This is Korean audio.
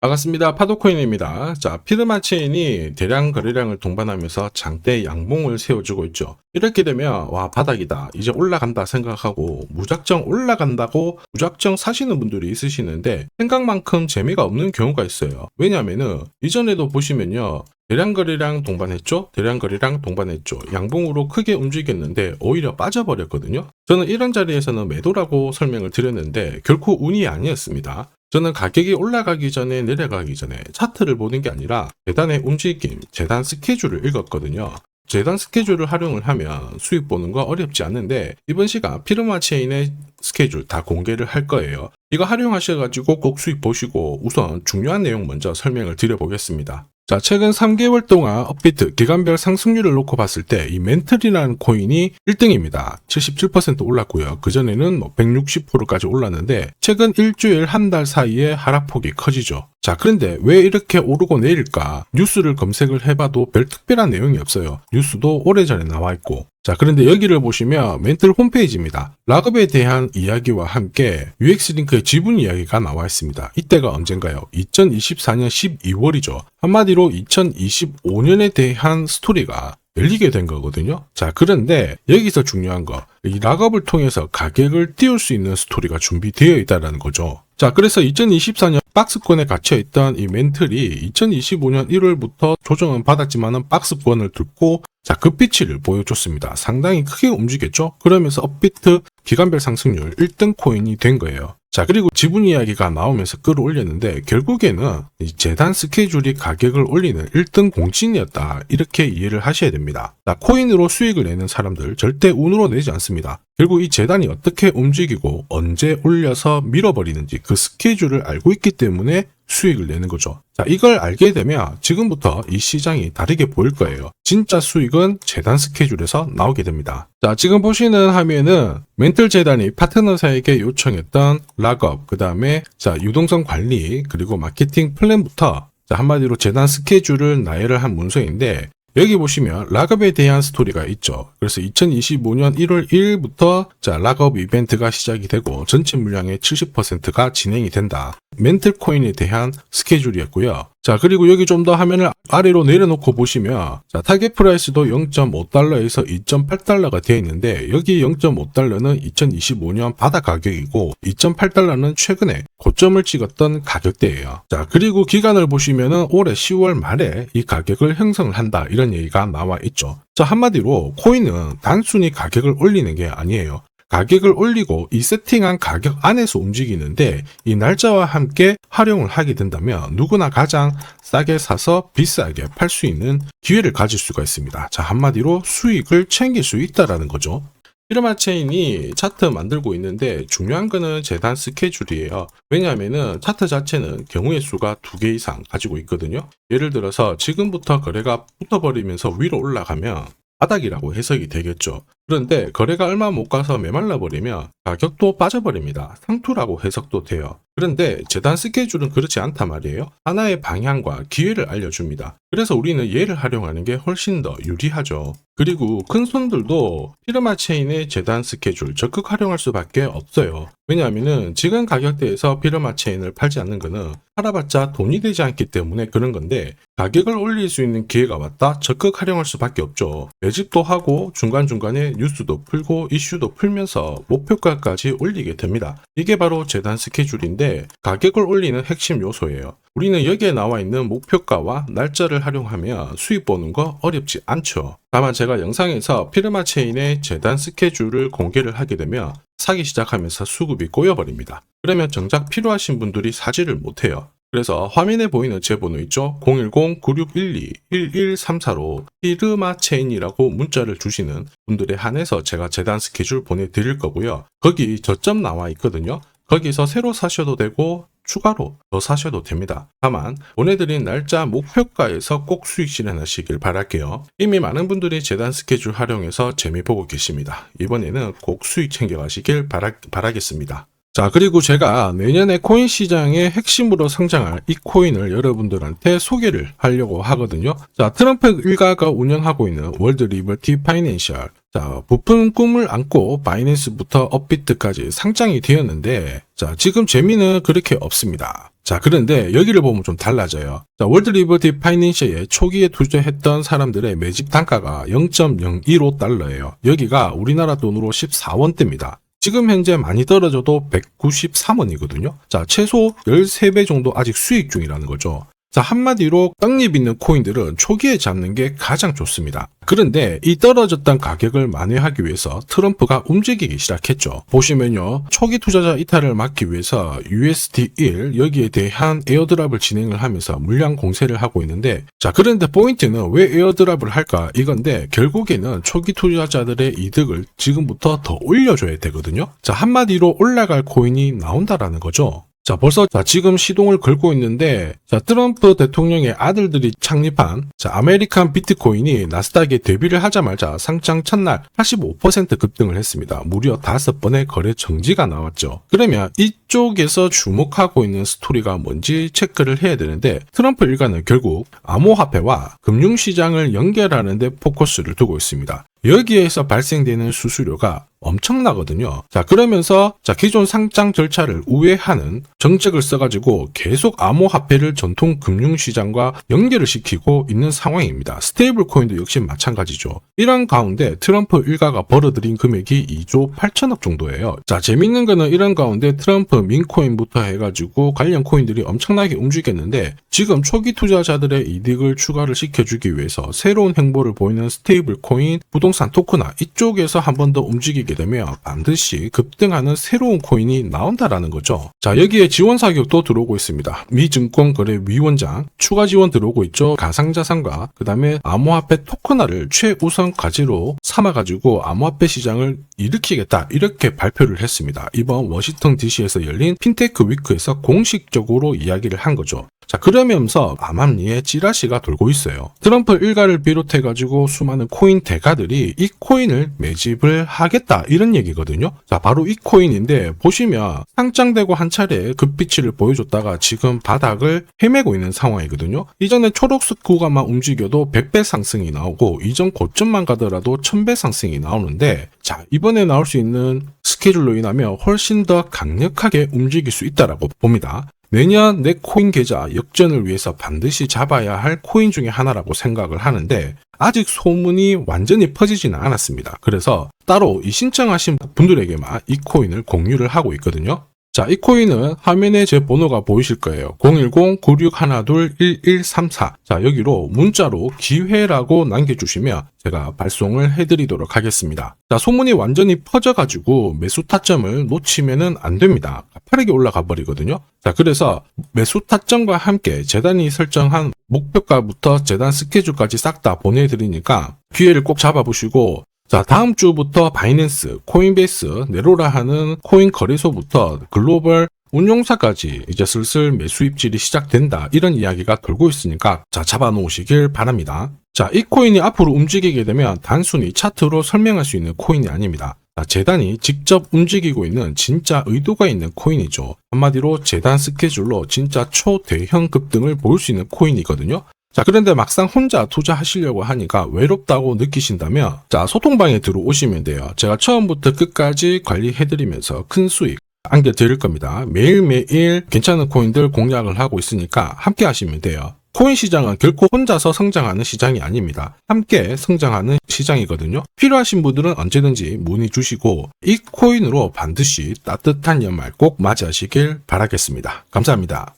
반갑습니다. 파도코인입니다. 자, 피르마 체인이 대량 거래량을 동반하면서 장대 양봉을 세워주고 있죠. 이렇게 되면 와, 바닥이다, 이제 올라간다 생각하고 무작정 올라간다고 무작정 사시는 분들이 있으시는데 생각만큼 재미가 없는 경우가 있어요. 왜냐하면은 이전에도 보시면요, 대량 거래량 동반했죠? 대량 거래량 동반했죠. 양봉으로 크게 움직였는데 오히려 빠져버렸거든요. 저는 이런 자리에서는 매도라고 설명을 드렸는데 결코 운이 아니었습니다. 저는 가격이 올라가기 전에 내려가기 전에 차트를 보는 게 아니라 재단의 움직임, 재단 스케줄을 읽었거든요. 재단 스케줄을 활용을 하면 수익 보는 거 어렵지 않는데 이번 시간 피르마 체인의 스케줄 다 공개를 할 거예요. 이거 활용하셔가지고 꼭 수익 보시고 우선 중요한 내용 먼저 설명을 드려보겠습니다. 자, 최근 3개월 동안 업비트 기간별 상승률을 놓고 봤을 때 이 멘틀이라는 코인이 1등입니다. 77% 올랐고요. 그전에는 160%까지 올랐는데 최근 일주일 한 달 사이에 하락폭이 커지죠. 자, 그런데 왜 이렇게 오르고 내릴까? 뉴스를 검색을 해봐도 별 특별한 내용이 없어요. 뉴스도 오래전에 나와 있고. 자, 그런데 여기를 보시면 멘틀 홈페이지입니다. 락업에 대한 이야기와 함께 UX링크의 지분 이야기가 나와 있습니다. 이때가 언젠가요? 2024년 12월이죠. 한마디로 2025년에 대한 스토리가 열리게 된 거거든요. 자, 그런데 여기서 중요한 거, 이 락업을 통해서 가격을 띄울 수 있는 스토리가 준비되어 있다는 거죠. 자, 그래서 2024년 박스권에 갇혀있던 이 멘틀이 2025년 1월부터 조정은 받았지만은 박스권을 뚫고 자, 급비치를 보여줬습니다. 상당히 크게 움직였죠? 그러면서 업비트 기간별 상승률 1등 코인이 된 거예요. 자, 그리고 지분 이야기가 나오면서 끌어올렸는데 결국에는 이 재단 스케줄이 가격을 올리는 1등 공신이었다, 이렇게 이해를 하셔야 됩니다. 자, 코인으로 수익을 내는 사람들 절대 운으로 내지 않습니다. 결국 이 재단이 어떻게 움직이고 언제 올려서 밀어버리는지 그 스케줄을 알고 있기 때문에 수익을 내는 거죠. 자, 이걸 알게 되면 지금부터 이 시장이 다르게 보일 거예요. 진짜 수익은 재단 스케줄에서 나오게 됩니다. 자, 지금 보시는 화면은 멘틀 재단이 파트너사에게 요청했던 락업, 그 다음에 자, 유동성 관리, 그리고 마케팅 플랜부터 자, 한마디로 재단 스케줄을 나열을 한 문서인데 여기 보시면 락업에 대한 스토리가 있죠. 그래서 2025년 1월 1일부터 자, 락업 이벤트가 시작이 되고 전체 물량의 70%가 진행이 된다. 멘틀 코인에 대한 스케줄이었고요. 자, 그리고 여기 좀 더 화면을 아래로 내려놓고 보시면 자, 타겟 프라이스도 0.5달러에서 2.8달러가 되어 있는데 여기 0.5달러는 2025년 바닥 가격이고 2.8달러는 최근에 고점을 찍었던 가격대예요. 자, 그리고 기간을 보시면은 올해 10월 말에 이 가격을 형성을 한다, 이런 얘기가 나와 있죠. 자, 한마디로 코인은 단순히 가격을 올리는 게 아니에요. 가격을 올리고 이 세팅한 가격 안에서 움직이는데 이 날짜와 함께 활용을 하게 된다면 누구나 가장 싸게 사서 비싸게 팔 수 있는 기회를 가질 수가 있습니다. 자, 한마디로 수익을 챙길 수 있다라는 거죠. 피르마 체인이 차트 만들고 있는데 중요한 거는 재단 스케줄이에요. 왜냐하면은 차트 자체는 경우의 수가 2개 이상 가지고 있거든요. 예를 들어서 지금부터 거래가 붙어버리면서 위로 올라가면 바닥이라고 해석이 되겠죠. 그런데 거래가 얼마 못 가서 메말라 버리면 가격도 빠져버립니다. 상투라고 해석도 돼요. 그런데 재단 스케줄은 그렇지 않단 말이에요. 하나의 방향과 기회를 알려줍니다. 그래서 우리는 얘를 활용하는 게 훨씬 더 유리하죠. 그리고 큰 손들도 피르마 체인의 재단 스케줄 적극 활용할 수밖에 없어요. 왜냐하면은 지금 가격대에서 피르마 체인을 팔지 않는 거는 팔아봤자 돈이 되지 않기 때문에 그런 건데 가격을 올릴 수 있는 기회가 왔다 적극 활용할 수밖에 없죠. 매집도 하고 중간중간에 뉴스도 풀고 이슈도 풀면서 목표가까지 올리게 됩니다. 이게 바로 재단 스케줄인데 가격을 올리는 핵심 요소예요. 우리는 여기에 나와 있는 목표가와 날짜를 활용하면 수익 보는 거 어렵지 않죠. 다만 제가 영상에서 피르마 체인의 재단 스케줄을 공개를 하게 되면 사기 시작하면서 수급이 꼬여버립니다. 그러면 정작 필요하신 분들이 사지를 못해요. 그래서 화면에 보이는 제 번호 있죠? 010-9612-1134로 피르마 체인이라고 문자를 주시는 분들에 한해서 제가 재단 스케줄 보내드릴 거고요. 거기 저점 나와 있거든요. 거기서 새로 사셔도 되고 추가로 더 사셔도 됩니다. 다만 보내드린 날짜 목표가에서 꼭 수익 실현하시길 바랄게요. 이미 많은 분들이 재단 스케줄 활용해서 재미 보고 계십니다. 이번에는 꼭 수익 챙겨가시길 바라겠습니다. 자, 그리고 제가 내년에 코인 시장의 핵심으로 성장할 이 코인을 여러분들한테 소개를 하려고 하거든요. 자, 트럼프 일가가 운영하고 있는 월드 리버티 파이낸셜. 자, 부푼 꿈을 안고 바이낸스부터 업비트까지 상장이 되었는데 자, 지금 재미는 그렇게 없습니다. 자, 그런데 여기를 보면 좀 달라져요. 자, 월드 리버티 파이낸셜에 초기에 투자했던 사람들의 매집 단가가 0.015달러예요. 여기가 우리나라 돈으로 14원대입니다. 지금 현재 많이 떨어져도 193원이거든요. 자, 최소 13배 정도 아직 수익 중이라는 거죠. 자, 한마디로 떡잎 있는 코인들은 초기에 잡는 게 가장 좋습니다. 그런데 이 떨어졌던 가격을 만회하기 위해서 트럼프가 움직이기 시작했죠. 보시면요. 초기 투자자 이탈을 막기 위해서 USD1 여기에 대한 에어드랍을 진행을 하면서 물량 공세를 하고 있는데, 자, 그런데 포인트는 왜 에어드랍을 할까 이건데, 결국에는 초기 투자자들의 이득을 지금부터 더 올려줘야 되거든요. 자, 한마디로 올라갈 코인이 나온다라는 거죠. 자, 벌써 지금 시동을 걸고 있는데, 자, 트럼프 대통령의 아들들이 창립한 아메리칸 비트코인이 나스닥에 데뷔를 하자마자 상장 첫날 85% 급등을 했습니다. 무려 5번의 거래 정지가 나왔죠. 그러면 이쪽에서 주목하고 있는 스토리가 뭔지 체크를 해야 되는데, 트럼프 일가는 결국 암호화폐와 금융시장을 연결하는 데 포커스를 두고 있습니다. 여기에서 발생되는 수수료가 엄청나거든요. 자, 그러면서 기존 상장 절차를 우회하는 정책을 써가지고 계속 암호화폐를 전통 금융시장과 연결을 시키고 있는 상황입니다. 스테이블 코인도 역시 마찬가지죠. 이런 가운데 트럼프 일가가 벌어들인 금액이 2조 8천억 정도예요. 자, 재밌는 거는 이런 가운데 트럼프 민코인부터 해가지고 관련 코인들이 엄청나게 움직였는데, 지금 초기 투자자들의 이득을 추가를 시켜주기 위해서 새로운 행보를 보이는 스테이블 코인, 부동산 토크나 이쪽에서 한 번 더 움직이게 되면 반드시 급등하는 새로운 코인이 나온다라는 거죠. 자, 여기에 지원 사격도 들어오고 있습니다. 미 증권거래위원장 추가 지원 들어오고 있죠. 가상자산과 그 다음에 암호화폐 토큰화를 최우선 과제로 삼아가지고 암호화폐 시장을 일으키겠다, 이렇게 발표를 했습니다. 이번 워싱턴 DC에서 열린 핀테크 위크에서 공식적으로 이야기를 한 거죠. 자, 그러면서 암암리에 찌라시가 돌고 있어요. 트럼프 일가를 비롯해가지고 수많은 코인 대가들이 이 코인을 매집을 하겠다, 이런 얘기거든요. 자, 바로 이 코인인데, 보시면 상장되고 한 차례 급비치를 보여줬다가 지금 바닥을 헤매고 있는 상황이거든요. 이전에 초록색 구간만 움직여도 100배 상승이 나오고, 이전 고점만 가더라도 1000배 상승이 나오는데, 자, 이번에 나올 수 있는 스케줄로 인하면 훨씬 더 강력하게 움직일 수 있다라고 봅니다. 내년 내 코인 계좌 역전을 위해서 반드시 잡아야 할 코인 중에 하나라고 생각을 하는데, 아직 소문이 완전히 퍼지지는 않았습니다. 그래서 따로 이 신청하신 분들에게만 이 코인을 공유를 하고 있거든요. 자, 이 코인은 화면에 제 번호가 보이실 거예요. 010-9612-1134. 자, 여기로 문자로 기회라고 남겨주시면 제가 발송을 해드리도록 하겠습니다. 자, 소문이 완전히 퍼져가지고 매수 타점을 놓치면은 안 됩니다. 빠르게 올라가 버리거든요. 자, 그래서 매수 타점과 함께 재단이 설정한 목표가부터 재단 스케줄까지 싹 다 보내드리니까 기회를 꼭 잡아보시고, 자, 다음 주부터 바이낸스, 코인베이스, 네로라 하는 코인 거래소부터 글로벌 운용사까지 이제 슬슬 매수 입질이 시작된다, 이런 이야기가 돌고 있으니까 자, 잡아놓으시길 바랍니다. 자, 이 코인이 앞으로 움직이게 되면 단순히 차트로 설명할 수 있는 코인이 아닙니다. 자, 재단이 직접 움직이고 있는 진짜 의도가 있는 코인이죠. 한마디로 재단 스케줄로 진짜 초대형 급등을 보일 수 있는 코인이거든요. 자, 그런데 막상 혼자 투자하시려고 하니까 외롭다고 느끼신다면, 자, 소통방에 들어오시면 돼요. 제가 처음부터 끝까지 관리해드리면서 큰 수익 안겨드릴 겁니다. 매일매일 괜찮은 코인들 공략을 하고 있으니까 함께 하시면 돼요. 코인 시장은 결코 혼자서 성장하는 시장이 아닙니다. 함께 성장하는 시장이거든요. 필요하신 분들은 언제든지 문의 주시고, 이 코인으로 반드시 따뜻한 연말 꼭 맞이하시길 바라겠습니다. 감사합니다.